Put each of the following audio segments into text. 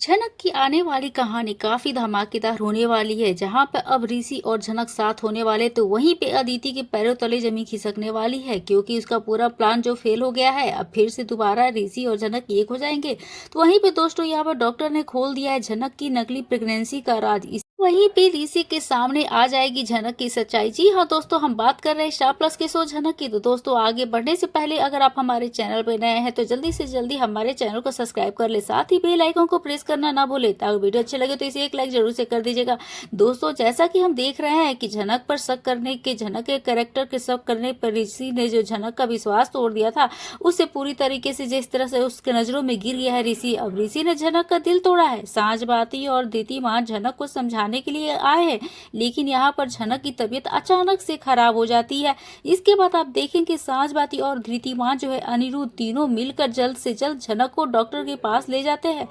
झनक की आने वाली कहानी काफी धमाकेदार होने वाली है, जहां पर अब ऋषि और झनक साथ होने वाले तो वहीं पे अदिति के पैरों तले जमीन खिसकने वाली है, क्योंकि उसका पूरा प्लान जो फेल हो गया है, अब फिर से दोबारा ऋषि और झनक एक हो जाएंगे। तो वहीं पे दोस्तों यहाँ पर डॉक्टर ने खोल दिया है झनक की नकली प्रेगनेंसी का राज। वहीं पे ऋषि के सामने आ जाएगी झनक की सच्चाई। जी हाँ दोस्तों, हम बात कर रहे हैं स्टार प्लस के शो झनक की। तो दोस्तों आगे बढ़ने से पहले अगर आप हमारे चैनल पर नए हैं तो जल्दी से जल्दी हमारे चैनल को सब्सक्राइब कर ले, साथ ही बेल आइकन को प्रेस करना ना भूले। ताकि वीडियो अच्छे लगे तो इसे एक लाइक जरूर से कर दीजिएगा। दोस्तों जैसा कि हम देख रहे हैं कि झनक पर शक करने के, झनक के कैरेक्टर के शक करने पर ऋषि ने जो झनक का विश्वास तोड़ दिया था, उससे पूरी तरीके से जिस तरह से उसके नजरों में गिर गया है ऋषि, अब ऋषि ने झनक का दिल तोड़ा है। सांझ बाती और दीतिमान झनक को समझाने के लिए आए हैं, लेकिन यहाँ पर झनक की तबीयत अचानक से खराब हो जाती है। इसके बाद आप देखेंगे सांझ बाती और धृतिमान जो है अनिरुद्ध तीनों मिलकर जल्द से जल्द झनक को डॉक्टर के पास ले जाते हैं।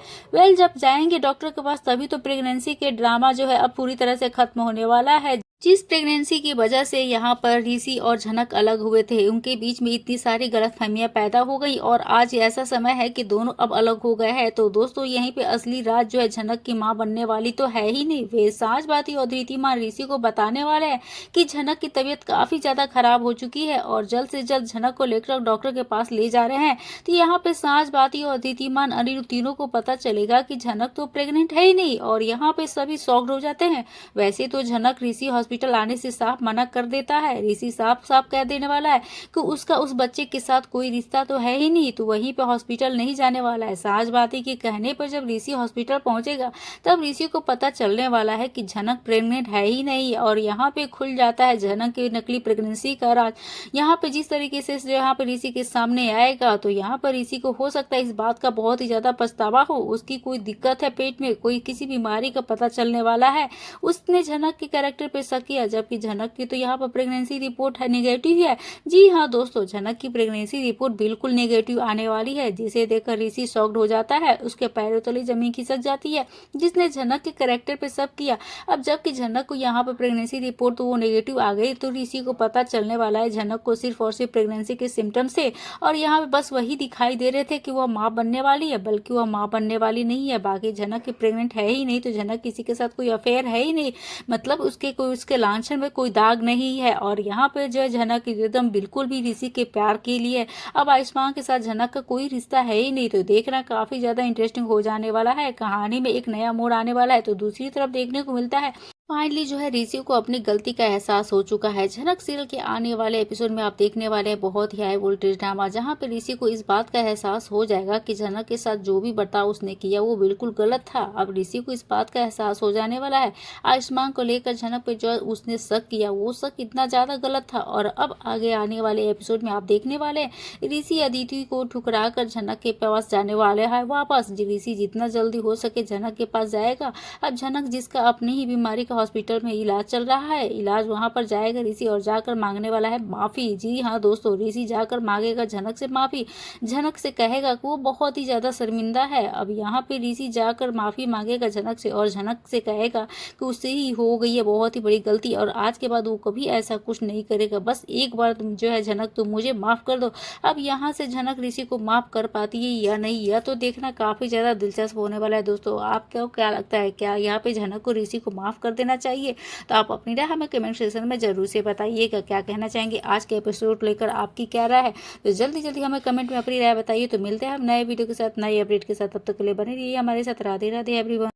जब जाएंगे डॉक्टर के पास तभी तो प्रेगनेंसी के ड्रामा जो है अब पूरी तरह से खत्म होने वाला है। जिस प्रेगनेंसी की वजह से यहाँ पर ऋषि और झनक अलग हुए थे, उनके बीच में इतनी सारी गलतफहमियां पैदा हो गई और आज ऐसा समय है कि दोनों अब अलग हो गए हैं। तो दोस्तों यहीं पे असली राज जो है झनक की मां बनने वाली तो है ही नहीं, वे सांझबाती और धृतिमान ऋषि को बताने वाले हैं कि झनक की तबीयत काफी ज्यादा खराब हो चुकी है और जल्द से जल्द झनक को लेकर डॉक्टर के पास ले जा रहे हैं। तो यहाँ पे सांझबाती और धृतिमान अनिरुद्ध तीनों को पता चलेगा कि झनक तो प्रेग्नेंट है ही नहीं और यहाँ पे सभी शॉक्ड हो जाते हैं। वैसे तो झनक ऋषि हॉस्पिटल आने से साफ मना कर देता है। ऋषि साफ साफ कह देने वाला है कि उसका उस बच्चे के साथ कोई रिश्ता तो है ही नहीं, तो वहीं पे हॉस्पिटल नहीं जाने वाला है। सांझबाती के कहने पर जब ऋषि हॉस्पिटल पहुंचेगा तब ऋषि को पता चलने वाला है कि झनक प्रेग्नेंट है ही नहीं और यहाँ पे खुल जाता है झनक की नकली प्रेगनेंसी का राज। यहाँ पे जिस तरीके से जो यहाँ पे ऋषि के सामने आएगा तो यहाँ पर ऋषि को हो सकता है इस बात का बहुत ही ज्यादा पछतावा हो, उसकी कोई दिक्कत है पेट में, कोई किसी बीमारी का पता चलने वाला है। उसने झनक के कैरेक्टर पे शक किया, जबकि झनक की तो यहाँ पर प्रेगनेंसी रिपोर्ट है नेगेटिव है। जी हाँ दोस्तों, झनक की प्रेगनेंसी रिपोर्ट बिल्कुल नेगेटिव आने वाली है, जिसे देखकर ऋषि शॉक्ड हो जाता है, उसके पैरों तले जमीन खिसक जाती है जिसने झनक के कैरेक्टर पे शक किया। अब जबकि झनक को यहाँ पर प्रेगनेंसी रिपोर्ट तो वो नेगेटिव आ गई, तो ऋषि को पता चलने वाला है झनक को सिर्फ और सिर्फ प्रेगनेंसी के सिम्टम्स से, और यहाँ पे बस वही दिखाई दे रहे थे कि वह माँ बनने वाली है, बल्कि वह माँ बनने वाली नहीं है। बाकी झनक की प्रेग्नेंट है ही नहीं, तो झनक किसी के साथ कोई अफेयर है ही नहीं, मतलब उसके कोई उसके लांछन में कोई दाग नहीं है। और यहाँ पे जो है झनक एकदम बिल्कुल भी ऋषि के प्यार के लिए, अब आयुष्मान के साथ झनक का कोई रिश्ता है ही नहीं। तो देखना काफी ज्यादा इंटरेस्टिंग हो जाने वाला है, कहानी में एक नया मोड़ आने वाला है। तो दूसरी तरफ देखने को मिलता है फाइनली जो है ऋषि को अपनी गलती का एहसास हो चुका है। झनक सीरियल के आने वाले एपिसोड में आप देखने वाले हैं बहुत ही हाई वोल्टेज ड्रामा, जहां पे ऋषि को इस बात का एहसास हो जाएगा कि झनक के साथ जो भी बर्ताव उसने किया वो बिल्कुल गलत था। अब ऋषि को इस बात का एहसास हो जाने वाला है आयुष्मान को लेकर झनक पे जो उसने शक किया वो शक इतना ज्यादा गलत था। और अब आगे आने वाले एपिसोड में आप देखने वाले हैं ऋषि अदिति को ठुकरा कर झनक के पास जाने वाले है वापस। ऋषि जितना जल्दी हो सके झनक के पास जाएगा। अब झनक जिसका अपनी ही बीमारी का हॉस्पिटल में इलाज चल रहा है, इलाज वहां पर जाएगा ऋषि और जाकर मांगने वाला है माफी। जी हाँ दोस्तों, ऋषि जाकर मांगेगा झनक से माफी, झनक से कहेगा कि वो बहुत ही ज्यादा शर्मिंदा है। अब यहाँ पे ऋषि जाकर माफी मांगेगा झनक से और झनक से कहेगा कि उससे ही हो गई है बहुत ही बड़ी गलती और आज के बाद वो कभी ऐसा कुछ नहीं करेगा, बस एक बार तुम जो है झनक तुम मुझे माफ कर दो। अब यहाँ से झनक ऋषि को माफ कर पाती है या नहीं, यह तो देखना काफी ज्यादा दिलचस्प होने वाला है। दोस्तों आपको क्या लगता है, क्या यहाँ पे झनक को ऋषि को माफ कर देना चाहिए? तो आप अपनी राय हमें कमेंट सेक्शन में जरूर से बताइएगा। क्या कहना चाहेंगे आज के एपिसोड लेकर, आपकी क्या राय है? तो जल्दी जल्दी हमें कमेंट में अपनी राय बताइए। तो मिलते हैं हम नए वीडियो के साथ, नए अपडेट के साथ, तब तक के लिए बने रहिए हमारे साथ। राधे राधे एवरीवन।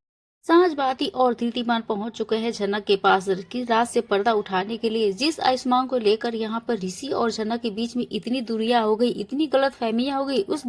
सांझबाती और धृतिमान पहुंच चुके हैं झनक के पास कि रात से पर्दा उठाने के लिए। जिस आयुष्मान को लेकर यहाँ पर ऋषि और झनक के बीच में इतनी दूरियां हो गई, इतनी गलत फहमियां हो गई, उस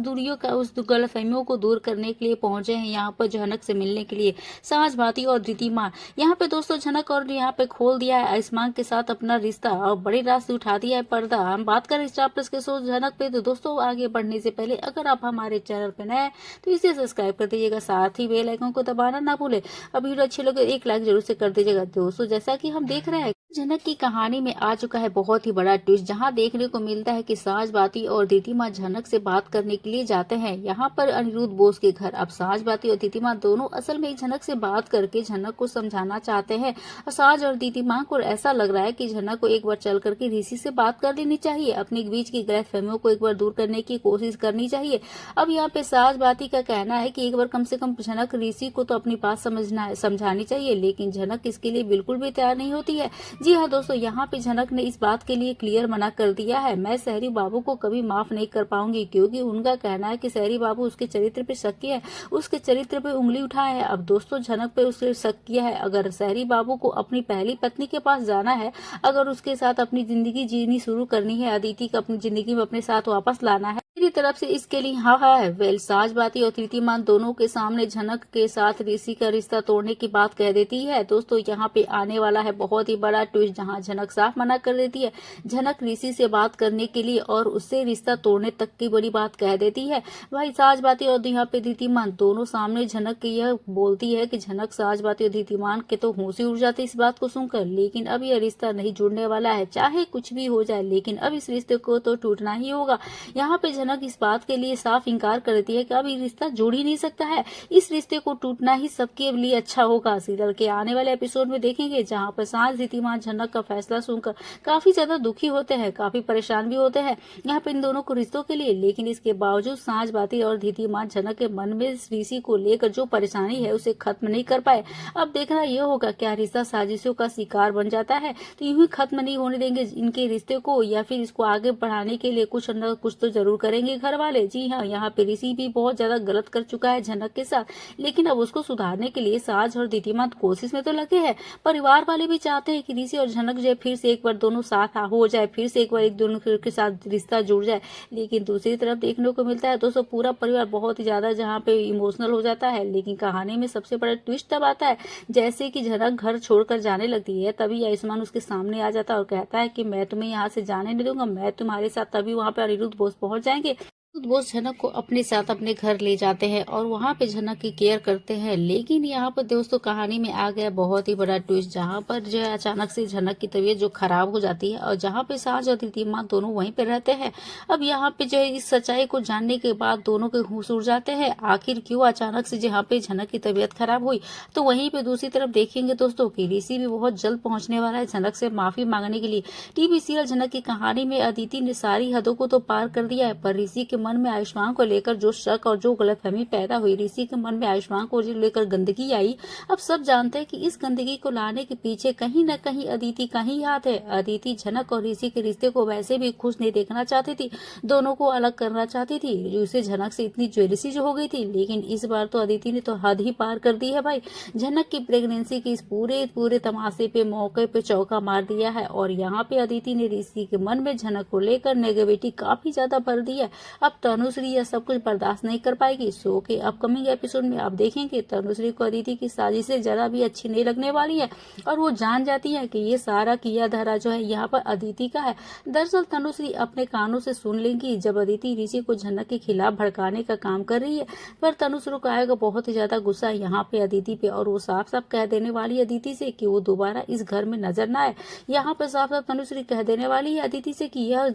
गलत फहमियों को दूर करने के लिए पहुंचे हैं यहाँ पर झनक से मिलने के लिए सांझबाती और धृतिमान। यहाँ पे दोस्तों झनक और यहाँ पे खोल दिया है आयुष्मान के साथ अपना रिश्ता और बड़ी रात से उठा दिया है पर्दा। हम बात करें स्टार प्लस के शो झनक पे, तो दोस्तों आगे बढ़ने से पहले अगर आप हमारे चैनल पे नए हैं तो इसे सब्सक्राइब कर दीजिएगा, साथ ही बेल आइकन को दबाना ना भूले। अब वीडियो अच्छी लगे एक लाइक जरूर से कर दीजिएगा। दोस्तों जैसा कि हम देख रहे हैं जनक की कहानी में आ चुका है बहुत ही बड़ा ट्विस्ट, जहां देखने को मिलता है कि साँझ-बाती और दीतिमा जनक से बात करने के लिए जाते हैं यहां पर अनिरुद्ध बोस के घर। अब साँझ-बाती और दीतिमा दोनों असल में जनक से बात करके जनक को समझाना चाहते हैं और साँझ और दीतिमा को ऐसा लग रहा है कि जनक को एक बार चल करके ऋषि से बात कर लेनी चाहिए, अपने बीच की गलतफहमियों को एक बार दूर करने की कोशिश करनी चाहिए। अब यहाँ पे साँझ-बाती का कहना है कि एक बार कम से कम जनक ऋषि को तो अपनी बात समझानी चाहिए, लेकिन जनक इसके लिए बिल्कुल भी तैयार नहीं होती है। जी हाँ दोस्तों, यहाँ पे जनक ने इस बात के लिए क्लियर मना कर दिया है। मैं सहरी बाबू को कभी माफ नहीं कर पाऊंगी, क्योंकि उनका कहना है कि सहरी बाबू उसके चरित्र पे शक किया है, उसके चरित्र पे उंगली उठाया है। अब दोस्तों जनक पे उसने शक किया है। अगर सहरी बाबू को अपनी पहली पत्नी के पास जाना है, अगर उसके साथ अपनी जिंदगी जीनी शुरू करनी है, अदिति को अपनी जिंदगी में अपने साथ वापस लाना है, मेरी तरफ से इसके लिए हाँ हाँ है। वेल साँझ-बाती और कीर्तिमान दोनों के सामने जनक के साथ ऋषि का रिश्ता तोड़ने की बात कह देती है। दोस्तों यहाँ पे आने वाला है बहुत ही बड़ा ट्विस्ट, जहाँ जनक साफ मना कर देती है जनक ऋषि से बात करने के लिए और उससे रिश्ता तोड़ने तक की बड़ी बात कह देती है। भाई साँझ-बाती और यहाँ पे कीर्तिमान दोनों सामने जनक की यह बोलती है कि जनक साँझ-बाती और कीर्तिमान के तो होश ही उड़ जाते इस बात को सुनकर। लेकिन अब यह रिश्ता नहीं जुड़ने वाला है, चाहे कुछ भी हो जाए, लेकिन अब इस रिश्ते को तो टूटना ही होगा। यहाँ पे जनक इस बात के लिए साफ इनकार कर देती है कि अब ये रिश्ता जुड़ ही नहीं सकता है, इस रिश्ते को टूटना ही सबके लिए अच्छा होगा। सीरियल के आने वाले एपिसोड में देखेंगे जहां पर साँझ दीतिमान जनक का फैसला सुनकर काफी ज्यादा दुखी होते हैं, काफी परेशान भी होते हैं यहाँ पे इन दोनों को रिश्तों के लिए। लेकिन इसके बावजूद साँझ-बाती और दीतिमान जनक के मन में ऋषि को लेकर जो परेशानी है उसे खत्म नहीं कर पाए। अब देखना यह होगा क्या रिश्ता साजिशों का शिकार बन जाता है, तो यूं ही खत्म नहीं होने देंगे इनके रिश्ते को, या फिर इसको आगे बढ़ाने के लिए कुछ न कुछ तो जरूर करेंगे घर वाले। जी हाँ, यहाँ पे ऋषि भी बहुत ज्यादा गलत कर चुका है जनक के साथ, लेकिन अब उसको सुधारने के लिए साँझ और दीतिमा कोशिश में तो लगे हैं। परिवार वाले भी चाहते हैं कि ऋषि और जनक जो फिर से एक बार दोनों साथ हो जाए, फिर से एक बार एक दोनों के साथ रिश्ता जुड़ जाए। लेकिन दूसरी तरफ देखने को मिलता है दोस्तों पूरा परिवार बहुत ही ज्यादा जहाँ पे इमोशनल हो जाता है। लेकिन कहानी में सबसे बड़ा ट्विस्ट तब आता है जैसे कि जनक घर छोड़कर जाने लगती है, तभी आयुष्मान उसके सामने आ जाता है और कहता है कि मैं तुम्हें यहाँ से जाने नहीं दूंगा, मैं तुम्हारे साथ। तभी वहाँ पे अनिरुद्ध बोस पहुंच जाएंगे। बोस जनक को अपने साथ अपने घर ले जाते हैं और वहां पे जनक की केयर करते हैं। लेकिन यहाँ पर दोस्तों कहानी में आ गया बहुत ही बड़ा ट्विस्ट, जहाँ पर जो है अचानक से जनक की तबीयत जो खराब हो जाती है और जहाँ पे साँझ और दीतिमा दोनों वहीं पे रहते हैं। अब यहाँ पे जो है इस सच्चाई को जानने के बाद दोनों के होश उड़ जाते हैं, आखिर क्यों अचानक से जहाँ पे जनक की तबीयत खराब हुई। तो वहीं पे दूसरी तरफ देखेंगे दोस्तों की ऋषि भी बहुत जल्द पहुंचने वाला है जनक से माफी मांगने के लिए। टीवी सीरियल जनक की कहानी में अदिति ने सारी हदों को तो पार कर दिया है, पर ऋषि के मन में आयुष्मान को लेकर जो शक और जो गलतफहमी पैदा हुई, ऋषि के मन में आयुष्मान को लेकर गंदगी आई। अब सब जानते हैं कि इस गंदगी को लाने के पीछे कहीं न कहीं अदिति का ही हाथ है। अदिति जनक और ऋषि के रिश्ते को वैसे भी खुश नहीं देखना चाहती थी, दोनों को अलग करना चाहती थी। उसे जनक से इतनी ज्वेलसी जो हो गई थी, लेकिन इस बार तो अदिति ने तो हद ही पार कर दी है भाई। जनक की प्रेगनेंसी के इस पूरे तमाशे पे मौके पे चौका मार दिया है और यहाँ पे अदिति ने ऋषि के मन में जनक को लेकर नेगेटिविटी काफी ज्यादा भर दी है। अब तनुश्री यह सब कुछ बर्दाश्त नहीं कर पाएगी। शो के अपकमिंग एपिसोड में आप देखेंगे तनुश्री को अदिति की साजिशें जरा भी अच्छी नहीं लगने वाली है और वो जान जाती है कि ये सारा किया धरा जो है यहाँ पर अदिति का है। दरअसल तनुश्री अपने कानों से सुन लेंगी जब अदिति ऋषि को जनक के खिलाफ भड़काने का काम कर रही है, पर तनुश्री को आएगा बहुत ही ज्यादा गुस्सा यहाँ पे अदिति पे और वो साफ साफ कह देने वाली अदिति से कि वो दोबारा इस घर में नजर ना आए। यहाँ पर साफ साफ तनुश्री कह देने वाली है अदिति से कि यह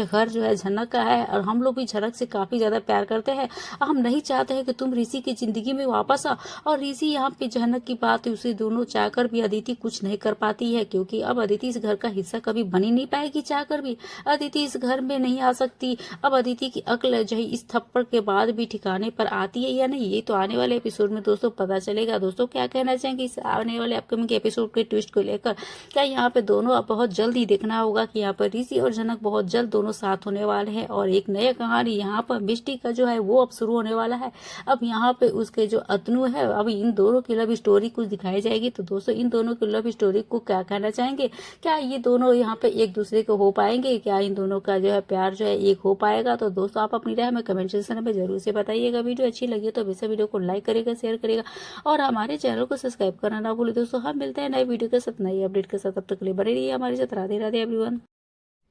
घर जो है जनक का है और हम लोग भी जनक से काफी ज्यादा प्यार करते हैं। हम नहीं चाहते हैं कि तुम ऋषि की जिंदगी में वापस आ। और ऋषि यहाँ पे जनक की बात उसे दोनों चाहकर भी अदिति कुछ नहीं कर पाती है, क्योंकि अब अदिति इस घर का हिस्सा कभी बन ही नहीं पाएगी, चाहकर भी अदिति इस घर में नहीं आ सकती। अब अदिति की अक्ल जो है इस थप्पड़ के बाद भी ठिकाने पर आती है या नहीं, ये तो आने वाले एपिसोड में दोस्तों पता चलेगा। दोस्तों क्या कहना चाहेंगे इस आने वाले अपकमिंग एपिसोड के ट्विस्ट को लेकर? क्या यहाँ पे दोनों अब बहुत जल्द ही देखना होगा कि यहाँ पर ऋषि और जनक बहुत जल्द दोनों साथ होने वाले हैं और एक नया कहानी यहाँ पर मिष्टी का जो है वो अब शुरू होने वाला है। अब यहाँ पे उसके जो अतनु है, अब इन दोनों की लव स्टोरी कुछ दिखाई जाएगी। तो दोस्तों इन दोनों की लव स्टोरी को क्या कहना चाहेंगे? क्या ये दोनों यहाँ पे एक दूसरे को हो पाएंगे? क्या इन दोनों का जो है प्यार जो है एक हो पाएगा? तो दोस्तों आप अपनी राय में कमेंट सेक्शन में जरूर से बताइएगा। वीडियो अच्छी लगी तो वैसे वीडियो को लाइक करेगा, शेयर करेगा और हमारे चैनल को सब्सक्राइब करना ना भूले। दोस्तों हम मिलते हैं नए वीडियो के साथ, नई अपडेट के साथ। तब तक के लिए बने रहिए हमारे साथ। राधे राधे एवरीवन।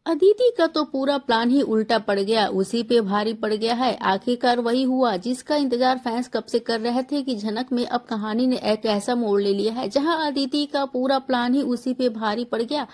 अदिति का तो पूरा प्लान ही उल्टा पड़ गया, उसी पे भारी पड़ गया है। आखिरकार वही हुआ जिसका इंतजार फैंस कब से कर रहे थे कि झनक में अब कहानी ने एक ऐसा मोड़ ले लिया है जहां अदिति का पूरा प्लान ही उसी पे भारी पड़ गया।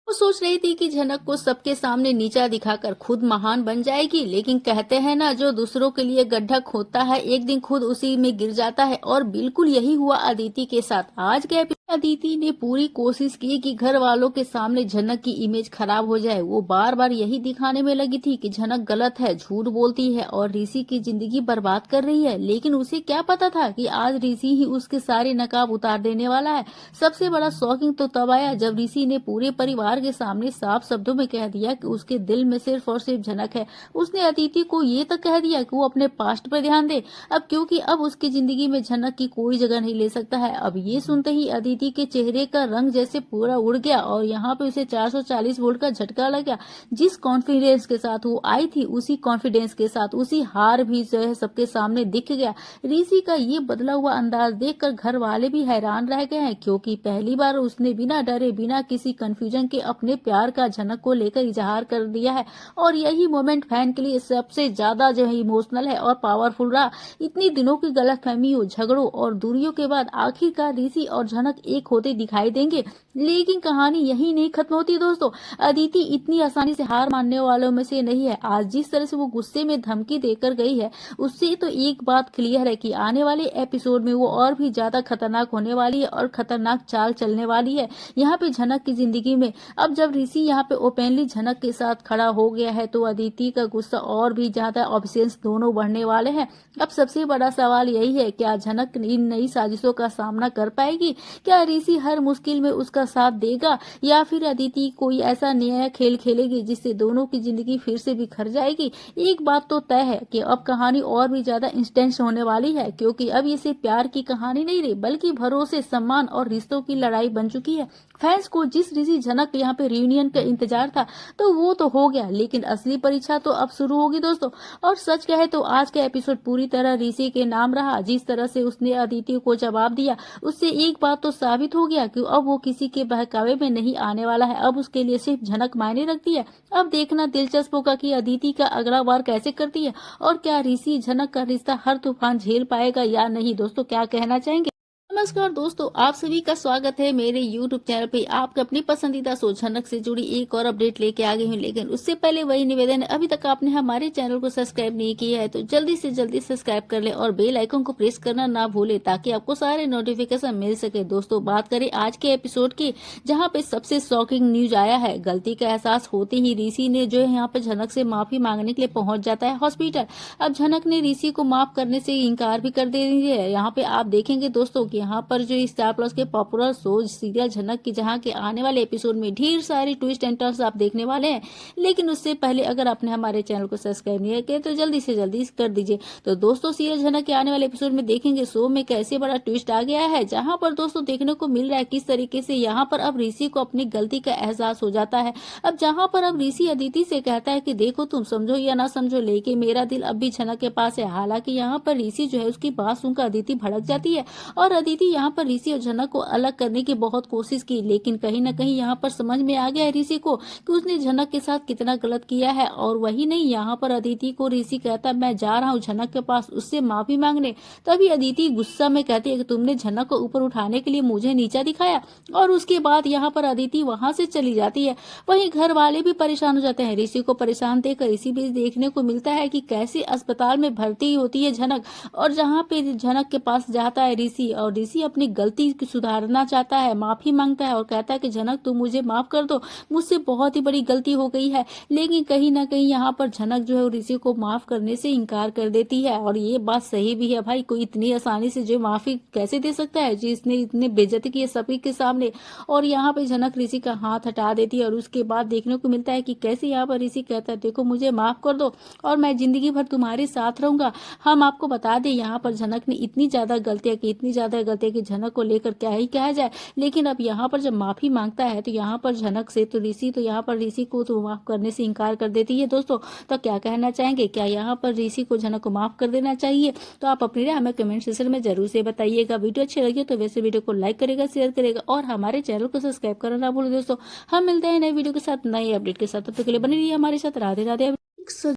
वो सोच रही थी कि झनक को सबके सामने नीचा दिखाकर खुद महान बन जाएगी, लेकिन कहते हैं ना, जो दूसरों के लिए गड्ढा खोदता है एक दिन खुद उसी में गिर जाता है। और बिल्कुल यही हुआ अदिति के साथ। आज के एपिसोड अदिति ने पूरी कोशिश की कि घर वालों के सामने झनक की इमेज खराब हो जाए। वो बार बार यही दिखाने में लगी थी कि झनक गलत है, झूठ बोलती है और ऋषि की जिंदगी बर्बाद कर रही है। लेकिन उसे क्या पता था कि आज ऋषि ही उसके सारे नकाब उतार देने वाला है। सबसे बड़ा शॉकिंग तो तब आया जब ऋषि ने पूरे परिवार के सामने साफ शब्दों में कह दिया कि उसके दिल में सिर्फ और सिर्फ झनक है। उसने अदिति को ये तक कह दिया कि वो अपने पास्ट पर ध्यान दे, अब क्योंकि अब उसकी जिंदगी में झनक की कोई जगह नहीं ले सकता है। अब ये सुनते ही अदिति के चेहरे का रंग जैसे पूरा उड़ गया और यहाँ पे उसे 440 वोल्ट का झटका लगा। जिस कॉन्फिडेंस के साथ वो आई थी उसी कॉन्फिडेंस के साथ उसी हार भी जो है सबके सामने दिख गया। ऋषि का ये बदला हुआ अंदाज देखकर घर वाले भी हैरान रह गए हैं, क्योंकि पहली बार उसने बिना डरे बिना किसी कंफ्यूजन के अपने प्यार का झनक को लेकर इजहार कर दिया है। और यही मोमेंट फैन के लिए सबसे ज्यादा जो है इमोशनल है और पावरफुल रहा। इतनी दिनों की गलतफहमियों, झगड़ों और दूरियों के बाद आखिरकार ऋषि और झनक एक होते दिखाई देंगे। लेकिन कहानी यही नहीं खत्म होती दोस्तों। अदिति इतनी आसानी से हार मानने वालों में से नहीं है। आज जिस तरह से वो गुस्से में धमकी देकर गई है, उससे तो एक बात क्लियर है कि आने वाले एपिसोड में वो और भी ज्यादा खतरनाक होने वाली है और खतरनाक चाल चलने वाली है यहाँ पे झनक की जिंदगी में। अब जब ऋषि यहाँ पे ओपनली झनक के साथ खड़ा हो गया है तो अदिति का गुस्सा और भी ज्यादा, ऑब्सेंस दोनों बढ़ने वाले हैं। अब सबसे बड़ा सवाल यही है, क्या झनक इन नई साजिशों का सामना कर पाएगी? क्या ऋषि हर मुश्किल में उसका साथ देगा या फिर अदिति कोई ऐसा नया खेल खेलेगी जिससे दोनों की जिंदगी फिर से बिखर जाएगी? एक बात तो तय है कि अब कहानी और भी ज्यादा इंटेंस होने वाली है, क्योंकि अब ये सिर्फ प्यार की कहानी नहीं रही बल्कि भरोसे, सम्मान और रिश्तों की लड़ाई बन चुकी है। फैंस को जिस ऋषि झनक यहाँ पे रियूनियन का इंतजार था तो वो तो हो गया, लेकिन असली परीक्षा तो अब शुरू होगी दोस्तों। और सच कहे तो आज का एपिसोड पूरी तरह ऋषि के नाम रहा। जिस तरह से उसने अदिति को जवाब दिया उससे एक बात तो साबित हो गया कि अब वो किसी के बहकावे में नहीं आने वाला है। अब उसके लिए सिर्फ झनक मायने रखती है। अब देखना दिलचस्प होगा कि अदिति का अगला वार कैसे करती है और क्या ऋषि झनक का रिश्ता हर तूफान झेल पाएगा या नहीं। दोस्तों क्या कहना चाहेंगे? नमस्कार दोस्तों, आप सभी का स्वागत है मेरे YouTube चैनल पे। आपके अपनी पसंदीदा शो झनक से जुड़ी एक और अपडेट लेके आ गई हूँ, लेकिन उससे पहले वही निवेदन है, अभी तक आपने हमारे चैनल को सब्सक्राइब नहीं किया है तो जल्दी से जल्दी सब्सक्राइब कर ले और बेल आइकन को प्रेस करना ना भूले ताकि आपको सारे नोटिफिकेशन मिल सके। दोस्तों बात करें आज के एपिसोड की, जहाँ पे सबसे शॉकिंग न्यूज आया है। गलती का एहसास होते ही ऋषि ने जो है यहाँ पे झनक से माफी मांगने के लिए पहुंच जाता है हॉस्पिटल। अब झनक ने ऋषि को माफ करने से इनकार भी कर दे रही है। यहाँ पे आप देखेंगे दोस्तों कि यहाँ पर जो स्टार प्लस के पॉपुलर शो सीरियल झनक की जहाँ के आने वाले एपिसोड में ढेर सारी ट्विस्ट एंड टर्न्स आप देखने वाले हैं। लेकिन उससे पहले अगर आपने हमारे चैनल को सब्सक्राइब नहीं किया तो जल्दी से जल्दी कर दीजिए। तो दोस्तों सीरियल झनक के आने वाले एपिसोड में देखेंगे शो में कैसे बड़ा ट्विस्ट आ गया है, जहाँ पर दोस्तों देखने को मिल रहा है किस तरीके से यहाँ पर अब ऋषि को अपनी गलती का एहसास हो जाता है। अब जहाँ पर अब ऋषि अदिति से कहता है कि देखो तुम समझो या ना समझो लेकिन मेरा दिल अब भी झनक के पास है। हालांकि यहाँ पर ऋषि जो है उसकी बात सुनकर अदिति भड़क जाती है और अदिति यहाँ पर ऋषि और झनक को अलग करने की बहुत कोशिश की, लेकिन कहीं ना कहीं यहाँ पर समझ में आ गया है ऋषि को कि उसने झनक के साथ कितना गलत किया है। और वही नहीं, यहाँ पर अदिति को ऋषि कहता मैं जा रहा हूँ झनक के पास उससे माफी मांगने। तभी अदिति गुस्सा में कहती है कि तुमने झनक को ऊपर उठाने के लिए मुझे नीचा दिखाया। और उसके बाद यहाँ पर अदिति वहां से चली जाती है। वहीं घर वाले भी परेशान हो जाते हैं। ऋषि को परेशान देखकर इसी बीच देखने को मिलता है कि कैसे अस्पताल में भर्ती होती है झनक और जहाँ पे झनक के पास जाता है ऋषि और ऋषि अपनी गलती सुधारना चाहता है, माफी मांगता है और कहता है कि झनक तुम मुझे माफ कर दो, मुझसे बहुत ही बड़ी गलती हो गई है। लेकिन कहीं ना कहीं यहाँ पर झनक जो है ऋषि को माफ करने से इनकार कर देती है। और ये बात सही भी है भाई, कोई इतनी आसानी से जो माफी कैसे दे सकता है जिसने इतने बेइज्जती की है सभी के सामने। और यहाँ पे झनक ऋषि का हाथ हटा देती है और उसके बाद देखने को मिलता है कि कैसे यहाँ पर ऋषि कहता है देखो मुझे माफ कर दो और मैं जिंदगी भर तुम्हारे साथ रहूंगा। हम आपको बता दें यहाँ पर झनक ने इतनी ज्यादा गलतियां की, इतनी ज्यादा करते कि झनक को लेकर क्या ही कहा जाए। लेकिन अब यहाँ पर जब माफी मांगता है तो यहाँ पर झनक से तो ऋषि तो यहाँ पर ऋषि को तो माफ करने से इनकार कर देती है। दोस्तों तो क्या कहना चाहेंगे, क्या यहाँ पर ऋषि को झनक को माफ कर देना चाहिए? तो आप अपनी राय हमें कमेंट सेक्शन में जरूर से बताइएगा। वीडियो अच्छी लगी तो वैसे वीडियो को लाइक करेगा, शेयर करेगा और हमारे चैनल को सब्सक्राइब करना ना भूलें। दोस्तों हम मिलते हैं नए वीडियो के साथ, नए अपडेट के साथ। तब तक के लिए बने रहिए हमारे साथ। राधे राधे।